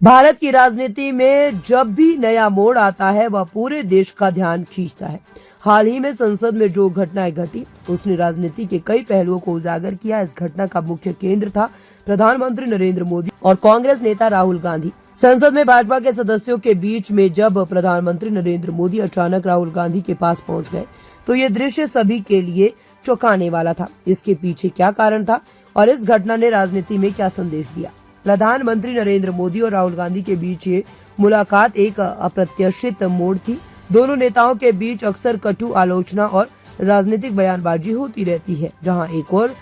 भारत की राजनीति में जब भी नया मोड़ आता है वह पूरे देश का ध्यान खींचता है। हाल ही में संसद में जो घटनाएं घटी उसने राजनीति के कई पहलुओं को उजागर किया। इस घटना का मुख्य केंद्र था प्रधानमंत्री नरेंद्र मोदी और कांग्रेस नेता राहुल गांधी। संसद में भाजपा के सदस्यों के बीच में जब प्रधानमंत्री नरेंद्र मोदी अचानक राहुल गांधी के पास पहुंच गए तो ये दृश्य सभी के लिए चौंकाने वाला था। इसके पीछे क्या कारण था और इस घटना ने राजनीति में क्या संदेश दिया? प्रधानमंत्री नरेंद्र मोदी और राहुल गांधी के बीच ये मुलाकात एक अप्रत्याशित मोड़ थी। दोनों नेताओं के बीच अक्सर कटु आलोचना और राजनीतिक बयानबाजी होती रहती है। जहां एक और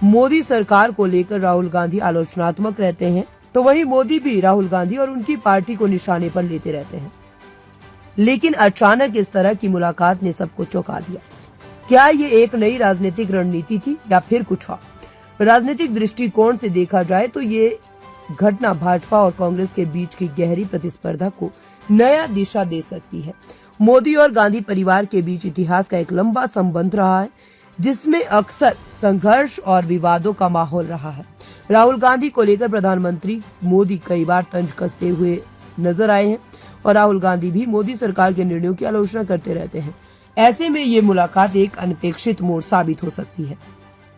मोदी सरकार को लेकर राहुल गांधी आलोचनात्मक रहते हैं तो वहीं मोदी भी राहुल गांधी और उनकी पार्टी को निशाने पर लेते रहते हैं। लेकिन अचानक इस तरह की मुलाकात ने सबको चौंका दिया। क्या ये एक नई राजनीतिक रणनीति थी या फिर कुछ और? राजनीतिक दृष्टिकोण से देखा जाए तो ये घटना भाजपा और कांग्रेस के बीच की गहरी प्रतिस्पर्धा को नया दिशा दे सकती है। मोदी और गांधी परिवार के बीच इतिहास का एक लंबा संबंध रहा है जिसमें अक्सर संघर्ष और विवादों का माहौल रहा है। राहुल गांधी को लेकर प्रधानमंत्री मोदी कई बार तंज कसते हुए नजर आए हैं और राहुल गांधी भी मोदी सरकार के निर्णयों की आलोचना करते रहते हैं। ऐसे में ये मुलाकात एक अनपेक्षित मोड़ साबित हो सकती है।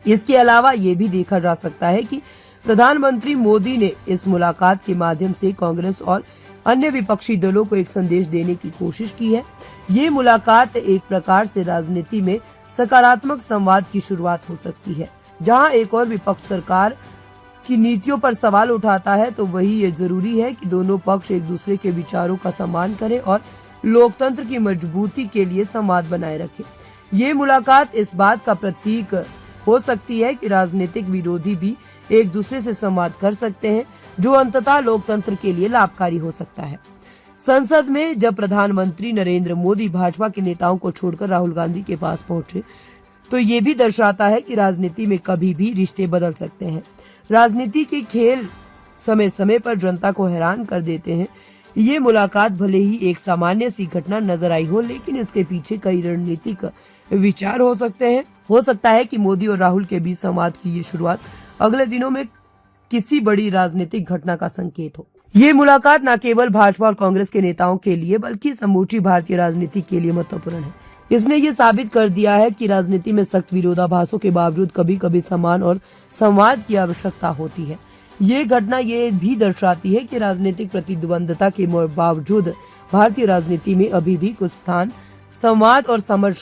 इसके अलावा ये भी देखा जा सकता है कि प्रधानमंत्री मोदी ने इस मुलाकात के माध्यम से कांग्रेस और अन्य विपक्षी दलों को एक संदेश देने की कोशिश की है। ये मुलाकात एक प्रकार से राजनीति में सकारात्मक संवाद की शुरुआत हो सकती है। जहां एक और विपक्ष सरकार की नीतियों पर सवाल उठाता है तो वही ये जरूरी है कि दोनों पक्ष एक दूसरे के विचारों का सम्मान करें और लोकतंत्र की मजबूती के लिए संवाद बनाए रखें। ये मुलाकात इस बात का प्रतीक हो सकती है कि राजनीतिक विरोधी भी एक दूसरे से संवाद कर सकते हैं, जो अंततः लोकतंत्र के लिए लाभकारी हो सकता है। संसद में जब प्रधानमंत्री नरेंद्र मोदी भाजपा के नेताओं को छोड़कर राहुल गांधी के पास पहुंचे तो ये भी दर्शाता है कि राजनीति में कभी भी रिश्ते बदल सकते हैं। राजनीति के खेल समय समय पर जनता को हैरान कर देते हैं। ये मुलाकात भले ही एक सामान्य सी घटना नजर आई हो, लेकिन इसके पीछे कई रणनीतिक विचार हो सकते हैं। हो सकता है कि मोदी और राहुल के बीच संवाद की ये शुरुआत अगले दिनों में किसी बड़ी राजनीतिक घटना का संकेत हो। ये मुलाकात न केवल भाजपा और कांग्रेस के नेताओं के लिए बल्कि समूची भारतीय राजनीति के लिए महत्वपूर्ण है। इसने ये साबित कर दिया है कि राजनीति में सख्त विरोधाभासों के बावजूद कभी कभी सम्मान और संवाद की आवश्यकता होती है। ये घटना ये भी दर्शाती है कि राजनीतिक प्रतिद्वंदता के बावजूद भारतीय राजनीति में अभी भी कुछ स्थान संवाद और समझ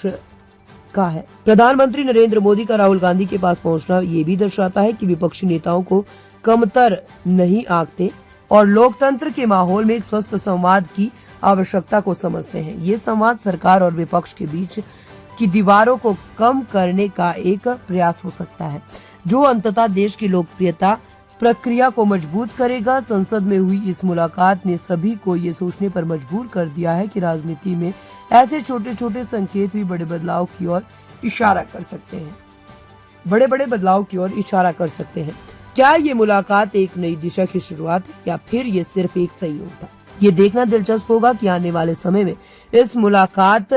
का है। प्रधानमंत्री नरेंद्र मोदी का राहुल गांधी के पास पहुंचना ये भी दर्शाता है कि विपक्षी नेताओं को कमतर नहीं आंकते और लोकतंत्र के माहौल में एक स्वस्थ संवाद की आवश्यकता को समझते हैं। ये संवाद सरकार और विपक्ष के बीच की दीवारों को कम करने का एक प्रयास हो सकता है, जो अंततः देश की लोकप्रियता प्रक्रिया को मजबूत करेगा। संसद में हुई इस मुलाकात ने सभी को ये सोचने पर मजबूर कर दिया है कि राजनीति में ऐसे छोटे छोटे संकेत भी बड़े बदलाव की ओर इशारा कर सकते हैं। क्या ये मुलाकात एक नई दिशा की शुरुआत है या फिर ये सिर्फ एक संयोग था? ये देखना दिलचस्प होगा कि आने वाले समय में इस मुलाकात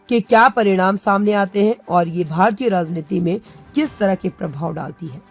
के क्या परिणाम सामने आते हैं और ये भारतीय राजनीति में किस तरह के प्रभाव डालती है।